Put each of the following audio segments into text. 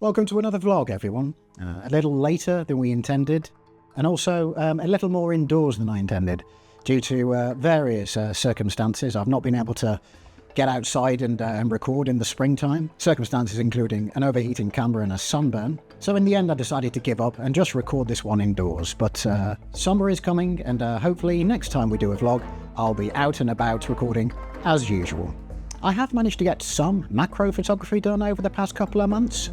Welcome to another vlog, everyone. A little later than we intended, and also a little more indoors than I intended. Due to various circumstances, I've not been able to get outside and record in the springtime. Circumstances including an overheating camera and a sunburn. So in the end I decided to give up and just record this one indoors. But summer is coming, and hopefully next time we do a vlog, I'll be out and about recording as usual. I have managed to get some macro photography done over the past couple of months,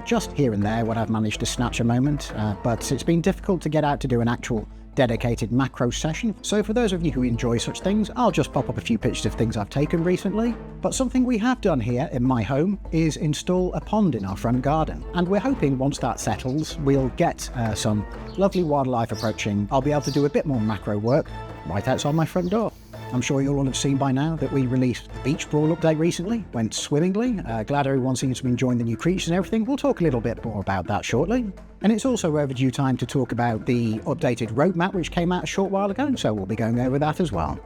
just here and there when I've managed to snatch a moment, but it's been difficult to get out to do an actual dedicated macro session. So for those of you who enjoy such things, I'll just pop up a few pictures of things I've taken recently. But something we have done here in my home is install a pond in our front garden. And we're hoping once that settles, we'll get some lovely wildlife approaching. I'll be able to do a bit more macro work right outside my front door. I'm sure you'll all have seen by now that we released the Beach Brawl update recently. Went swimmingly. Glad everyone seems to be enjoying the new creatures and everything. We'll talk a little bit more about that shortly. And it's also overdue time to talk about the updated roadmap which came out a short while ago, so we'll be going over that as well.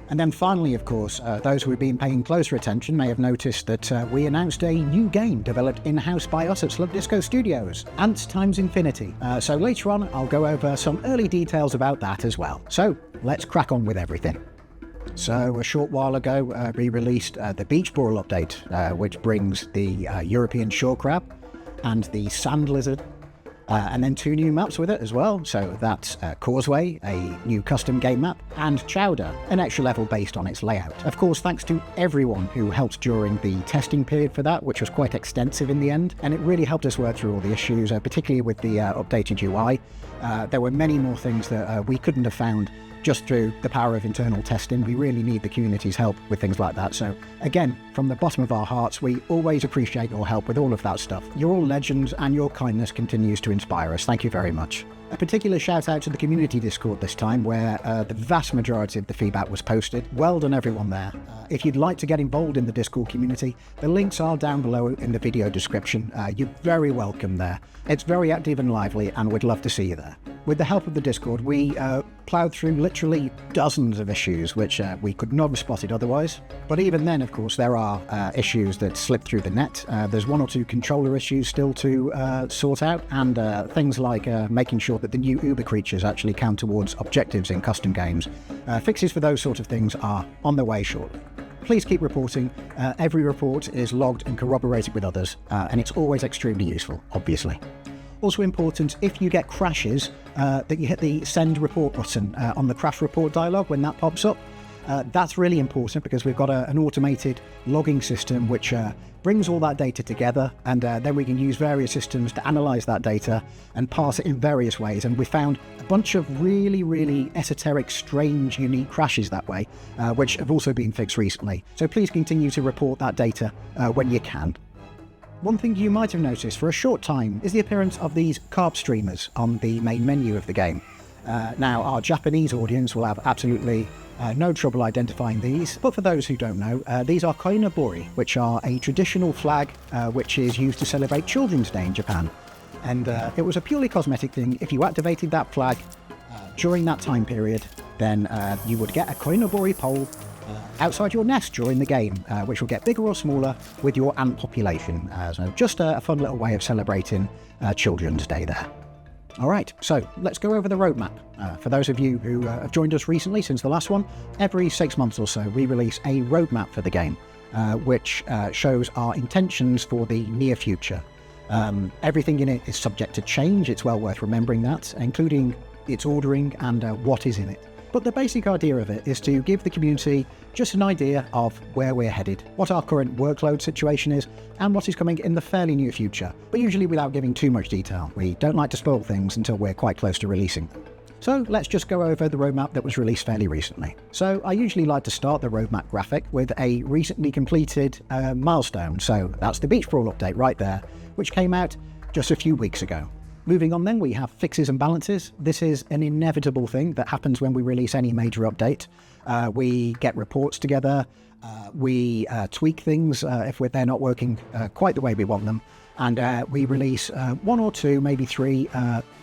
And then finally, of course, those who have been paying closer attention may have noticed that we announced a new game developed in-house by us at Slug Disco Studios, Ants Times Infinity. So later on, I'll go over some early details about that as well. So let's crack on with everything. So a short while ago, we released the Beach Brawl update, which brings the European shore crab and the sand lizard, and then 2 new maps with it as well. So that's Causeway, a new custom game map, and Chowder, an extra level based on its layout. Of course, thanks to everyone who helped during the testing period for that, which was quite extensive in the end, and it really helped us work through all the issues, particularly with the updated UI. There were many more things that we couldn't have found just through the power of internal testing. We really need the community's help with things like that. So again, from the bottom of our hearts, we always appreciate your help with all of that stuff. You're all legends, and your kindness continues to inspire us. Thank you very much. A particular shout out to the community Discord this time, where the vast majority of the feedback was posted. Well done everyone there. If you'd like to get involved in the Discord community, the links are down below in the video description. You're very welcome there. It's very active and lively, and we'd love to see you there. With the help of the Discord, we ploughed through literally dozens of issues which we could not have spotted otherwise. But even then, of course, there are issues that slip through the net. There's 1 or 2 controller issues still to sort out, and things like making sure that the new Uber creatures actually count towards objectives in custom games. Fixes for those sort of things are on the way shortly. Please keep reporting. Every report is logged and corroborated with others, and it's always extremely useful, obviously. Also important, if you get crashes, that you hit the send report button on the crash report dialog when that pops up. That's really important because we've got an automated logging system which brings all that data together, and then we can use various systems to analyze that data and parse it in various ways. And we found a bunch of really esoteric, strange, unique crashes that way, which have also been fixed recently. So please continue to report that data when you can. One thing you might have noticed for a short time is the appearance of these carp streamers on the main menu of the game. Now, our Japanese audience will have absolutely no trouble identifying these, but for those who don't know, these are koinobori, which are a traditional flag which is used to celebrate Children's Day in Japan. And it was a purely cosmetic thing. If you activated that flag during that time period, then you would get a koinobori pole outside your nest during the game, which will get bigger or smaller with your ant population. So just a fun little way of celebrating Children's Day there. Alright, so let's go over the roadmap. For those of you who have joined us recently since the last one, every 6 months or so we release a roadmap for the game, which shows our intentions for the near future. Everything in it is subject to change, it's well worth remembering that, including its ordering and what is in it. But the basic idea of it is to give the community just an idea of where we're headed, what our current workload situation is, and what is coming in the fairly near future, but usually without giving too much detail. We don't like to spoil things until we're quite close to releasing them. So let's just go over the roadmap that was released fairly recently. So I usually like to start the roadmap graphic with a recently completed milestone. So that's the Beach Brawl update right there, which came out just a few weeks ago. Moving on then, we have fixes and balances. This is an inevitable thing that happens when we release any major update. We get reports together, we tweak things if they're not working quite the way we want them, and we release 1 or 2, maybe 3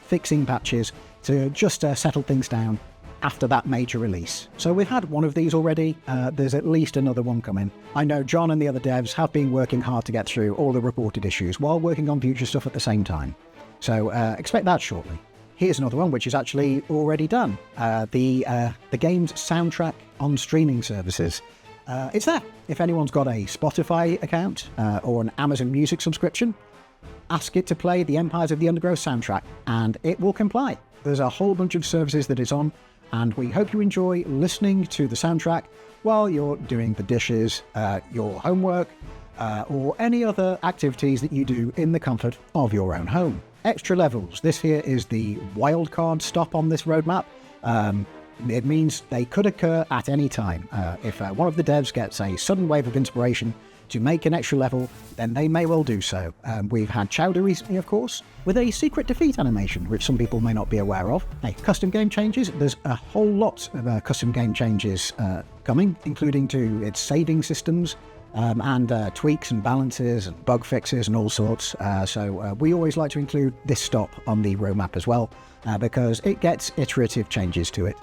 fixing patches to just settle things down after that major release. So we've had one of these already, there's at least another one coming. I know John and the other devs have been working hard to get through all the reported issues while working on future stuff at the same time. So expect that shortly. Here's another one which is actually already done. The game's soundtrack on streaming services. It's there. If anyone's got a Spotify account or an Amazon Music subscription, ask it to play the Empires of the Undergrowth soundtrack and it will comply. There's a whole bunch of services that it's on, and we hope you enjoy listening to the soundtrack while you're doing the dishes, your homework, or any other activities that you do in the comfort of your own home. Extra levels. This here is the wildcard stop on this roadmap. It means they could occur at any time. If one of the devs gets a sudden wave of inspiration to make an extra level, then they may well do so. We've had Chowder recently, of course, with a secret defeat animation, which some people may not be aware of. Hey, custom game changes. There's a whole lot of custom game changes coming, including to its saving systems, and tweaks and balances and bug fixes and all sorts. So we always like to include this stop on the roadmap as well, because it gets iterative changes to it.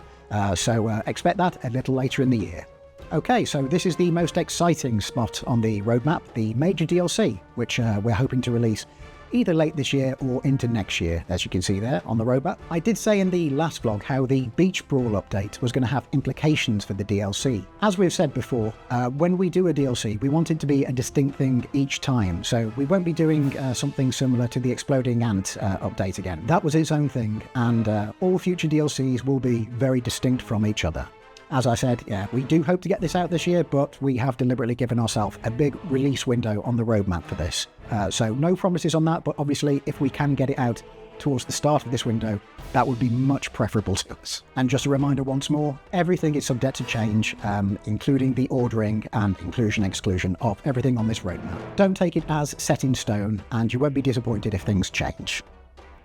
So expect that a little later in the year. Okay, so this is the most exciting spot on the roadmap, the major DLC, which we're hoping to release either late this year or into next year, as you can see there on the roadmap. I did say in the last vlog how the Beach Brawl update was going to have implications for the DLC. As we've said before, when we do a DLC, we want it to be a distinct thing each time, so we won't be doing something similar to the Exploding Ant update again. That was its own thing, and all future DLCs will be very distinct from each other. As I said, yeah, we do hope to get this out this year, but we have deliberately given ourselves a big release window on the roadmap for this. So no promises on that, but obviously if we can get it out towards the start of this window, that would be much preferable to us. And just a reminder once more, everything is subject to change, including the ordering and inclusion-exclusion of everything on this roadmap. Don't take it as set in stone, and you won't be disappointed if things change.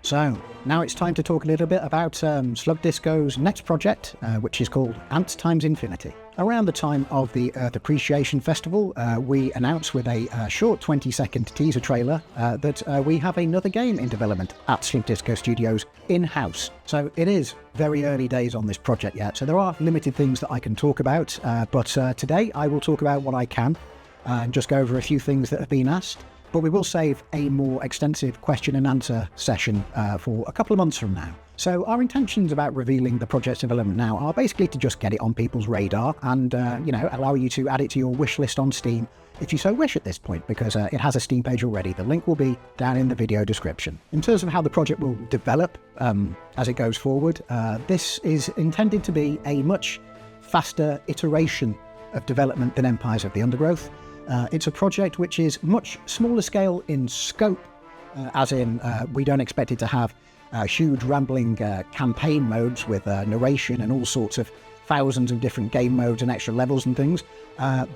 So, now it's time to talk a little bit about Slug Disco's next project, which is called Ants Times Infinity. Around the time of the Earth Appreciation Festival, we announced with a short 20-second teaser trailer that we have another game in development at Slug Disco Studios in-house. So it is very early days on this project yet, so there are limited things that I can talk about, but today I will talk about what I can and just go over a few things that have been asked. But we will save a more extensive question and answer session for a couple of months from now. So our intentions about revealing the project's development now are basically to just get it on people's radar and, allow you to add it to your wish list on Steam if you so wish at this point, because it has a Steam page already. The link will be down in the video description. In terms of how the project will develop as it goes forward, this is intended to be a much faster iteration of development than Empires of the Undergrowth. It's a project which is much smaller scale in scope, as in we don't expect it to have huge rambling campaign modes with narration and all sorts of thousands of different game modes and extra levels and things,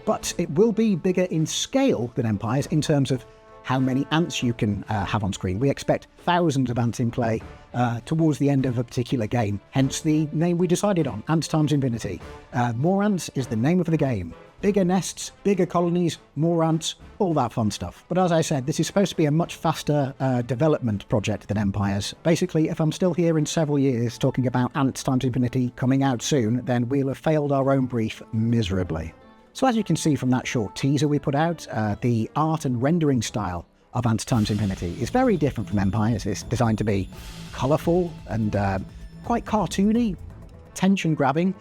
but it will be bigger in scale than Empires in terms of how many ants you can have on screen. We expect thousands of ants in play towards the end of a particular game, hence the name we decided on, Ants Times Infinity. More ants is the name of the game. Bigger nests, bigger colonies, more ants, all that fun stuff. But as I said, this is supposed to be a much faster development project than Empires. Basically, if I'm still here in several years talking about Ants Times Infinity coming out soon, then we'll have failed our own brief miserably. So as you can see from that short teaser we put out, the art and rendering style of Ants Times Infinity is very different from Empires. It's designed to be colourful and quite cartoony, tension-grabbing,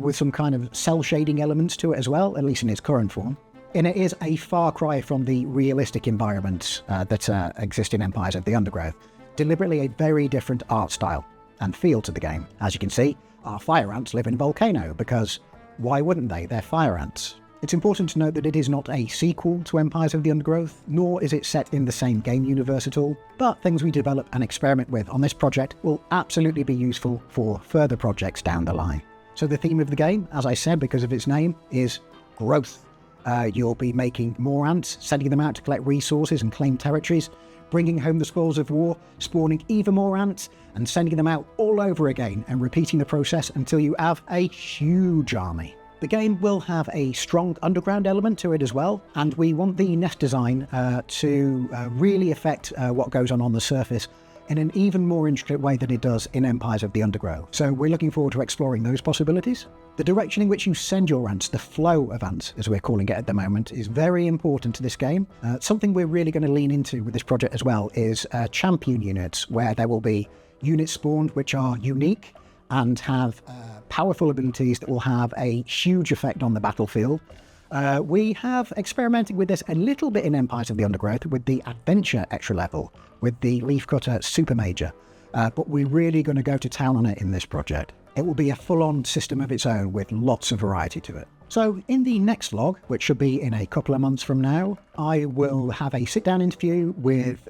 with some kind of cel-shading elements to it as well, at least in its current form. And it is a far cry from the realistic environments that exist in Empires of the Undergrowth. Deliberately a very different art style and feel to the game. As you can see, our fire ants live in a volcano, because why wouldn't they? They're fire ants. It's important to note that it is not a sequel to Empires of the Undergrowth, nor is it set in the same game universe at all, but things we develop and experiment with on this project will absolutely be useful for further projects down the line. So the theme of the game, as I said because of its name, is growth. You'll be making more ants, sending them out to collect resources and claim territories, bringing home the spoils of war, spawning even more ants, and sending them out all over again, and repeating the process until you have a huge army. The game will have a strong underground element to it as well, and we want the nest design to really affect what goes on the surface in an even more intricate way than it does in Empires of the Undergrowth. So we're looking forward to exploring those possibilities. The direction in which you send your ants, the flow of ants, as we're calling it at the moment, is very important to this game. Something we're really going to lean into with this project as well is champion units, where there will be units spawned which are unique and have powerful abilities that will have a huge effect on the battlefield. We have experimented with this a little bit in Empires of the Undergrowth with the Adventure extra level, with the Leafcutter Super Major, but we're really going to go to town on it in this project. It will be a full-on system of its own with lots of variety to it. So in the next vlog, which should be in a couple of months from now, I will have a sit-down interview with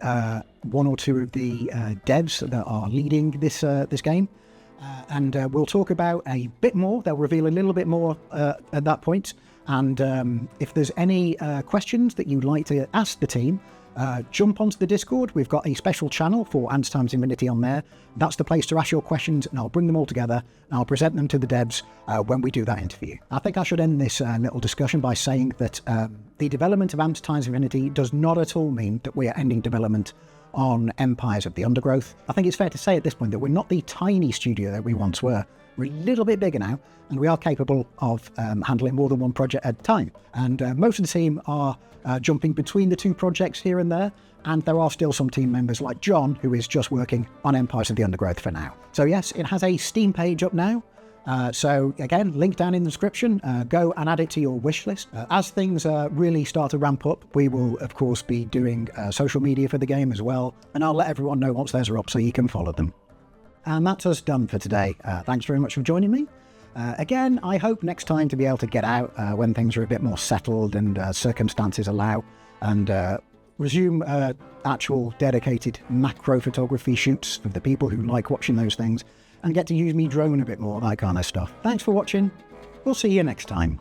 one or two of the devs that are leading this game. And we'll talk about a bit more. They'll reveal a little bit more at that point. And if there's any questions that you'd like to ask the team, jump onto the Discord. We've got a special channel for Ants Times Infinity on there. That's the place to ask your questions, and I'll bring them all together and I'll present them to the devs when we do that interview. I think I should end this little discussion by saying that the development of Ants Times Infinity does not at all mean that we are ending development on Empires of the Undergrowth. I think it's fair to say at this point that we're not the tiny studio that we once were. We're a little bit bigger now, and we are capable of handling more than one project at a time. And most of the team are jumping between the two projects here and there, and there are still some team members like John, who is just working on Empires of the Undergrowth for now. So yes, it has a Steam page up now. So again, link down in the description. Go and add it to your wish list. As things really start to ramp up, we will of course be doing social media for the game as well, and I'll let everyone know once those are up so you can follow them. And that's us done for today. Thanks very much for joining me. Again, I hope next time to be able to get out when things are a bit more settled and circumstances allow, and resume actual dedicated macro photography shoots of the people who like watching those things, and get to use me drone a bit more, that kind of stuff. Thanks for watching. We'll see you next time.